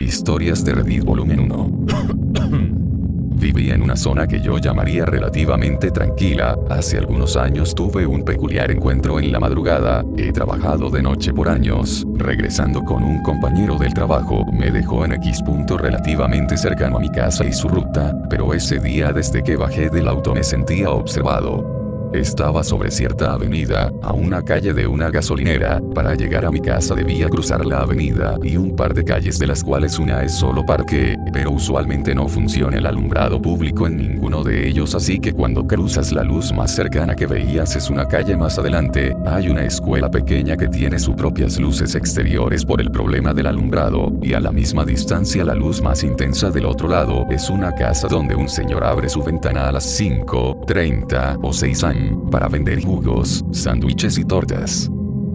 Historias de Reddit volumen 1. Vivía en una zona que yo llamaría relativamente tranquila. Hace algunos años tuve un peculiar encuentro en la madrugada. He trabajado de noche por años. Regresando con un compañero del trabajo, me dejó en X punto relativamente cercano a mi casa y su ruta, pero ese día desde que bajé del auto me sentía observado. Estaba sobre cierta avenida, a una calle de una gasolinera. Para llegar a mi casa debía cruzar la avenida y un par de calles de las cuales una es solo parque, pero usualmente no funciona el alumbrado público en ninguno de ellos, así que cuando cruzas la luz más cercana que veías es una calle más adelante. Hay una escuela pequeña que tiene sus propias luces exteriores por el problema del alumbrado, y a la misma distancia la luz más intensa del otro lado es una casa donde un señor abre su ventana a las 5:30 o 6 AM para vender jugos, sándwiches y tortas.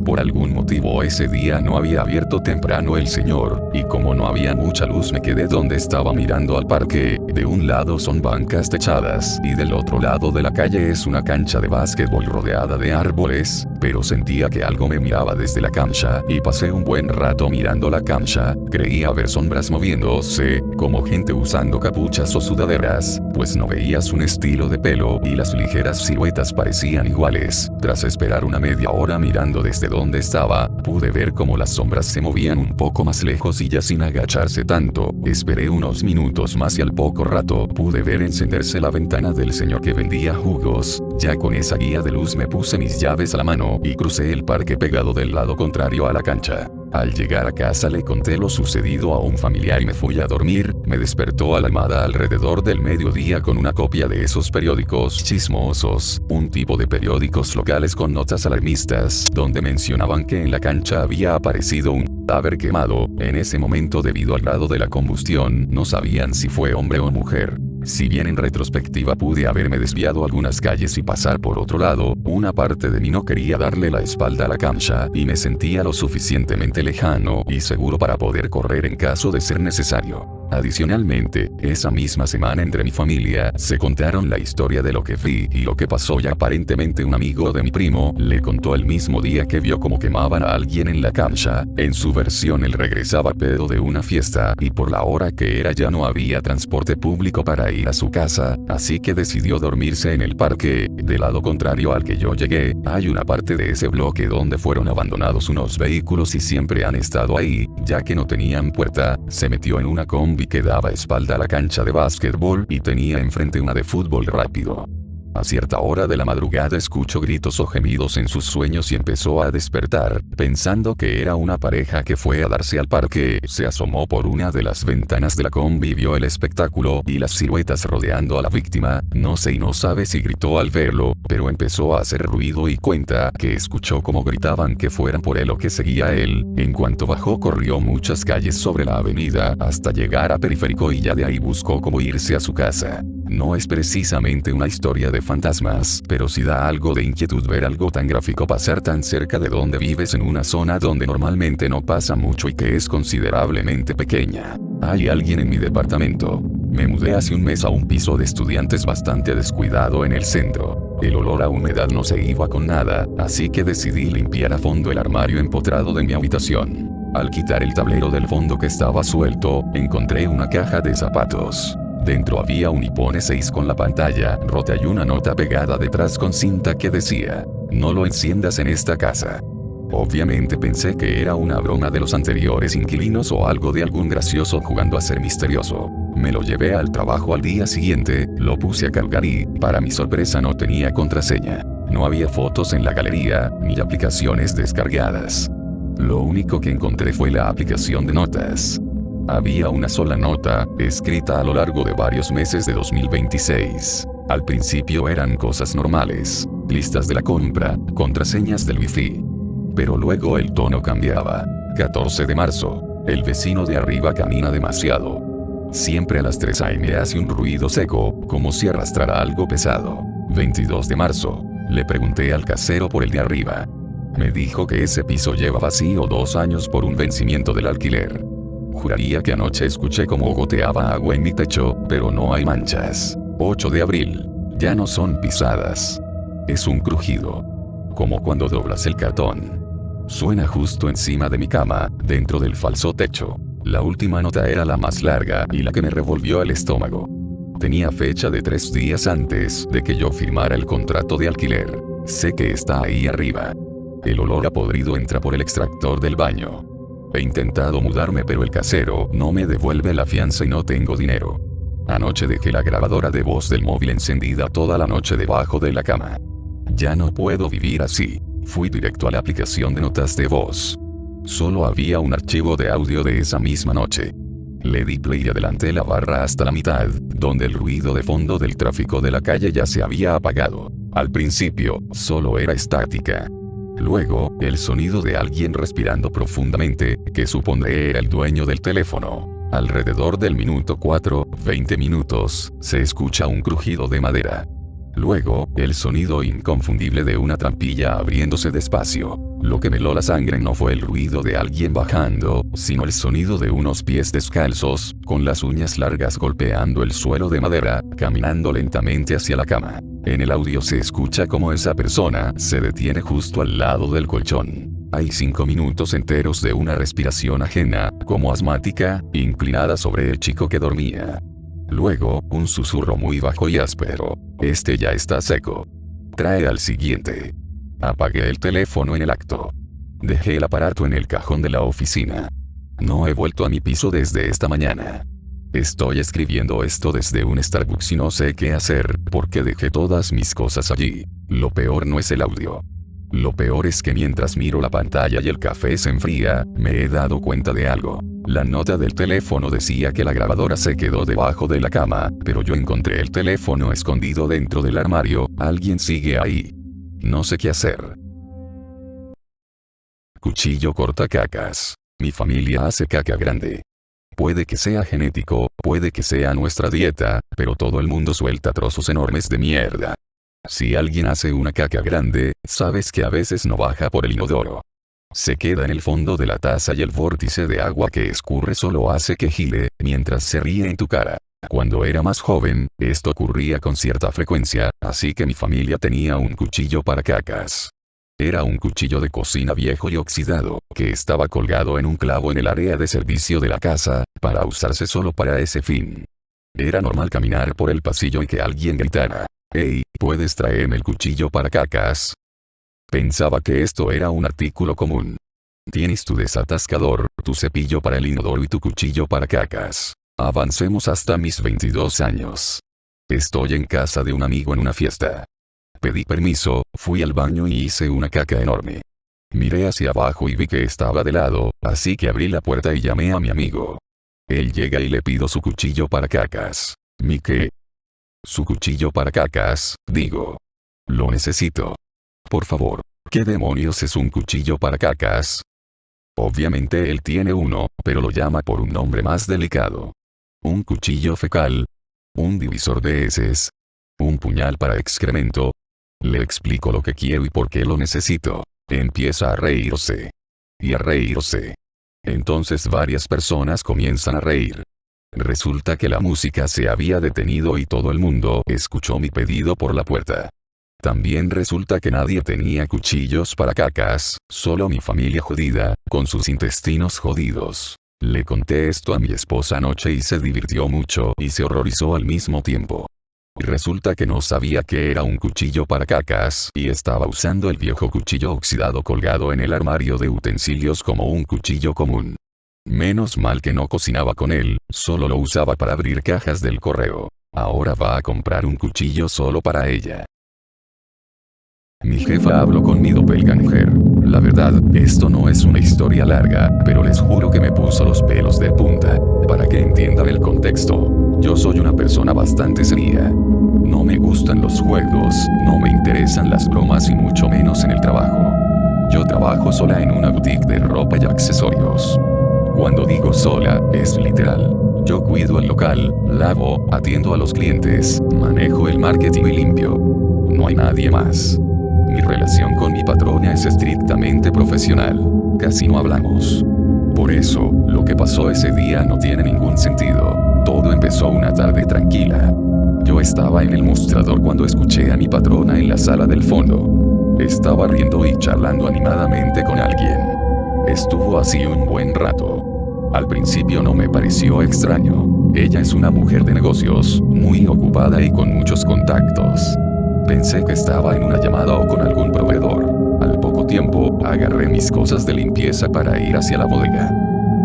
Por algún motivo ese día no había abierto temprano el señor, y como no había mucha luz me quedé donde estaba mirando al parque. De un lado son bancas techadas, y del otro lado de la calle es una cancha de básquetbol rodeada de árboles, pero sentía que algo me miraba desde la cancha, y pasé un buen rato mirando la cancha. Creía ver sombras moviéndose, como gente usando capuchas o sudaderas, pues no veías un estilo de pelo, y las ligeras siluetas parecían iguales. Tras esperar una media hora mirando desde donde estaba, pude ver cómo las sombras se movían un poco más lejos y ya sin agacharse tanto. Esperé unos minutos más y al poco rato pude ver encenderse la ventana del señor que vendía jugos. Ya con esa guía de luz me puse mis llaves a la mano y crucé el parque pegado del lado contrario a la cancha. Al llegar a casa le conté lo sucedido a un familiar y me fui a dormir. Me despertó alarmada alrededor del mediodía con una copia de esos periódicos chismosos, un tipo de periódicos locales con notas alarmistas, donde mencionaban que en la cancha había aparecido un cadáver quemado. En ese momento, debido al grado de la combustión, no sabían si fue hombre o mujer. Si bien en retrospectiva pude haberme desviado algunas calles y pasar por otro lado, una parte de mí no quería darle la espalda a la cancha, y me sentía lo suficientemente lejano y seguro para poder correr en caso de ser necesario. Adicionalmente, esa misma semana entre mi familia se contaron la historia de lo que vi y lo que pasó, y aparentemente un amigo de mi primo le contó el mismo día que vio cómo quemaban a alguien en la cancha. En su versión él regresaba pedo de una fiesta y por la hora que era ya no había transporte público para ir a su casa, así que decidió dormirse en el parque. Del lado contrario al que yo llegué, hay una parte de ese bloque donde fueron abandonados unos vehículos y siempre han estado ahí, ya que no tenían puerta. Se metió en una combi que daba espalda a la cancha de básquetbol y tenía enfrente una de fútbol rápido. A cierta hora de la madrugada escuchó gritos o gemidos en sus sueños y empezó a despertar, pensando que era una pareja que fue a darse al parque. Se asomó por una de las ventanas de la combi y vio el espectáculo y las siluetas rodeando a la víctima. No sé y no sabe si gritó al verlo, pero empezó a hacer ruido y cuenta que escuchó cómo gritaban que fueran por él o que seguía a él. En cuanto bajó corrió muchas calles sobre la avenida hasta llegar a Periférico y ya de ahí buscó cómo irse a su casa. No es precisamente una historia de fantasmas, pero sí da algo de inquietud ver algo tan gráfico pasar tan cerca de donde vives en una zona donde normalmente no pasa mucho y que es considerablemente pequeña. Hay alguien en mi departamento. Me mudé hace un mes a un piso de estudiantes bastante descuidado en el centro. El olor a humedad no se iba con nada, así que decidí limpiar a fondo el armario empotrado de mi habitación. Al quitar el tablero del fondo que estaba suelto, encontré una caja de zapatos. Dentro había un iPhone 6 con la pantalla rota y una nota pegada detrás con cinta que decía: "No lo enciendas en esta casa". Obviamente pensé que era una broma de los anteriores inquilinos o algo de algún gracioso jugando a ser misterioso. Me lo llevé al trabajo al día siguiente, lo puse a cargar y, para mi sorpresa, no tenía contraseña. No había fotos en la galería, ni aplicaciones descargadas. Lo único que encontré fue la aplicación de notas. Había una sola nota, escrita a lo largo de varios meses de 2026. Al principio eran cosas normales, listas de la compra, contraseñas del wifi. Pero luego el tono cambiaba. 14 de marzo. El vecino de arriba camina demasiado. Siempre a las 3 AM hace un ruido seco, como si arrastrara algo pesado. 22 de marzo. Le pregunté al casero por el de arriba. Me dijo que ese piso lleva vacío 2 años por un vencimiento del alquiler. Juraría que anoche escuché cómo goteaba agua en mi techo, pero no hay manchas. 8 de abril. Ya no son pisadas. Es un crujido. Como cuando doblas el cartón. Suena justo encima de mi cama, dentro del falso techo. La última nota era la más larga y la que me revolvió el estómago. Tenía fecha de 3 días antes de que yo firmara el contrato de alquiler. Sé que está ahí arriba. El olor a podrido entra por el extractor del baño. He intentado mudarme pero el casero no me devuelve la fianza y no tengo dinero. Anoche dejé la grabadora de voz del móvil encendida toda la noche debajo de la cama. Ya no puedo vivir así. Fui directo a la aplicación de notas de voz. Solo había un archivo de audio de esa misma noche. Le di play y adelanté la barra hasta la mitad, donde el ruido de fondo del tráfico de la calle ya se había apagado. Al principio, solo era estática. Luego, el sonido de alguien respirando profundamente, que supondré era el dueño del teléfono. Alrededor del minuto 4, 20 minutos, se escucha un crujido de madera. Luego, el sonido inconfundible de una trampilla abriéndose despacio. Lo que me heló la sangre no fue el ruido de alguien bajando, sino el sonido de unos pies descalzos, con las uñas largas golpeando el suelo de madera, caminando lentamente hacia la cama. En el audio se escucha como esa persona se detiene justo al lado del colchón. Hay 5 minutos enteros de una respiración ajena, como asmática, inclinada sobre el chico que dormía. Luego, un susurro muy bajo y áspero. Este ya está seco. Trae al siguiente. Apagué el teléfono en el acto. Dejé el aparato en el cajón de la oficina. No he vuelto a mi piso desde esta mañana. Estoy escribiendo esto desde un Starbucks y no sé qué hacer, porque dejé todas mis cosas allí. Lo peor no es el audio. Lo peor es que mientras miro la pantalla y el café se enfría, me he dado cuenta de algo. La nota del teléfono decía que la grabadora se quedó debajo de la cama, pero yo encontré el teléfono escondido dentro del armario. Alguien sigue ahí. No sé qué hacer. Cuchillo corta cacas. Mi familia hace caca grande. Puede que sea genético, puede que sea nuestra dieta, pero todo el mundo suelta trozos enormes de mierda. Si alguien hace una caca grande, sabes que a veces no baja por el inodoro. Se queda en el fondo de la taza y el vórtice de agua que escurre solo hace que gire, mientras se ríe en tu cara. Cuando era más joven, esto ocurría con cierta frecuencia, así que mi familia tenía un cuchillo para cacas. Era un cuchillo de cocina viejo y oxidado, que estaba colgado en un clavo en el área de servicio de la casa, para usarse solo para ese fin. Era normal caminar por el pasillo y que alguien gritara: «Hey, ¿puedes traerme el cuchillo para cacas?». Pensaba que esto era un artículo común. Tienes tu desatascador, tu cepillo para el inodoro y tu cuchillo para cacas. Avancemos hasta mis 22 años. Estoy en casa de un amigo en una fiesta. Pedí permiso, fui al baño y hice una caca enorme. Miré hacia abajo y vi que estaba de lado, así que abrí la puerta y llamé a mi amigo. Él llega y le pido su cuchillo para cacas. ¿Mi qué? Su cuchillo para cacas, digo. Lo necesito. Por favor, ¿qué demonios es un cuchillo para cacas? Obviamente él tiene uno, pero lo llama por un nombre más delicado. Un cuchillo fecal. Un divisor de heces. Un puñal para excremento. Le explico lo que quiero y por qué lo necesito. Empieza a reírse. Y a reírse. Entonces varias personas comienzan a reír. Resulta que la música se había detenido y todo el mundo escuchó mi pedido por la puerta. También resulta que nadie tenía cuchillos para cacas, solo mi familia jodida, con sus intestinos jodidos. Le conté esto a mi esposa anoche y se divirtió mucho y se horrorizó al mismo tiempo. Resulta que no sabía que era un cuchillo para cacas y estaba usando el viejo cuchillo oxidado colgado en el armario de utensilios como un cuchillo común. Menos mal que no cocinaba con él, solo lo usaba para abrir cajas del correo. Ahora va a comprar un cuchillo solo para ella. Mi jefa habló con mi doppelganger. La verdad, esto no es una historia larga, pero les juro que me puso los pelos de punta. Para que entiendan el contexto, yo soy una persona bastante seria. No me gustan los juegos, no me interesan las bromas y mucho menos en el trabajo. Yo trabajo sola en una boutique de ropa y accesorios. Cuando digo sola, es literal. Yo cuido el local, lavo, atiendo a los clientes, manejo el marketing y limpio. No hay nadie más. Mi relación con mi patrona es estrictamente profesional. Casi no hablamos. Por eso, lo que pasó ese día no tiene ningún sentido. Todo empezó una tarde tranquila. Yo estaba en el mostrador cuando escuché a mi patrona en la sala del fondo. Estaba riendo y charlando animadamente con alguien. Estuvo así un buen rato. Al principio no me pareció extraño. Ella es una mujer de negocios, muy ocupada y con muchos contactos. Pensé que estaba en una llamada o con algún proveedor. Al poco tiempo, agarré mis cosas de limpieza para ir hacia la bodega.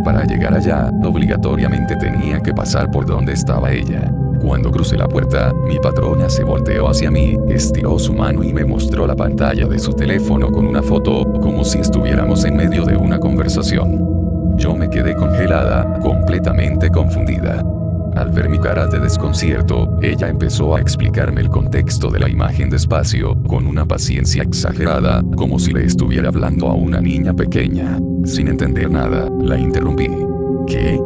Para llegar allá, obligatoriamente tenía que pasar por donde estaba ella. Cuando crucé la puerta, mi patrona se volteó hacia mí, estiró su mano y me mostró la pantalla de su teléfono con una foto, como si estuviéramos en medio de una conversación. Yo me quedé congelada, completamente confundida. Al ver mi cara de desconcierto, ella empezó a explicarme el contexto de la imagen despacio, con una paciencia exagerada, como si le estuviera hablando a una niña pequeña. Sin entender nada, la interrumpí. ¿Qué?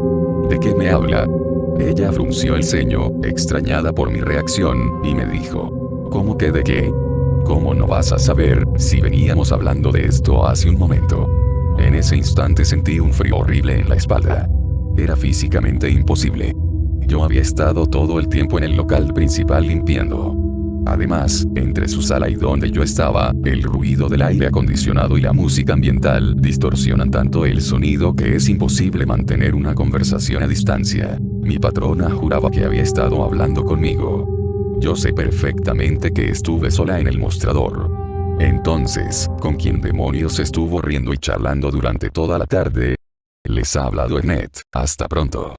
¿De qué me habla? Ella frunció el ceño, extrañada por mi reacción, y me dijo: ¿Cómo que de qué? ¿Cómo no vas a saber, si veníamos hablando de esto hace un momento? En ese instante sentí un frío horrible en la espalda. Era físicamente imposible. Yo había estado todo el tiempo en el local principal limpiando. Además, entre su sala y donde yo estaba, el ruido del aire acondicionado y la música ambiental distorsionan tanto el sonido que es imposible mantener una conversación a distancia. Mi patrona juraba que había estado hablando conmigo. Yo sé perfectamente que estuve sola en el mostrador. Entonces, ¿con quién demonios estuvo riendo y charlando durante toda la tarde? Les ha hablado Ernest. Hasta pronto.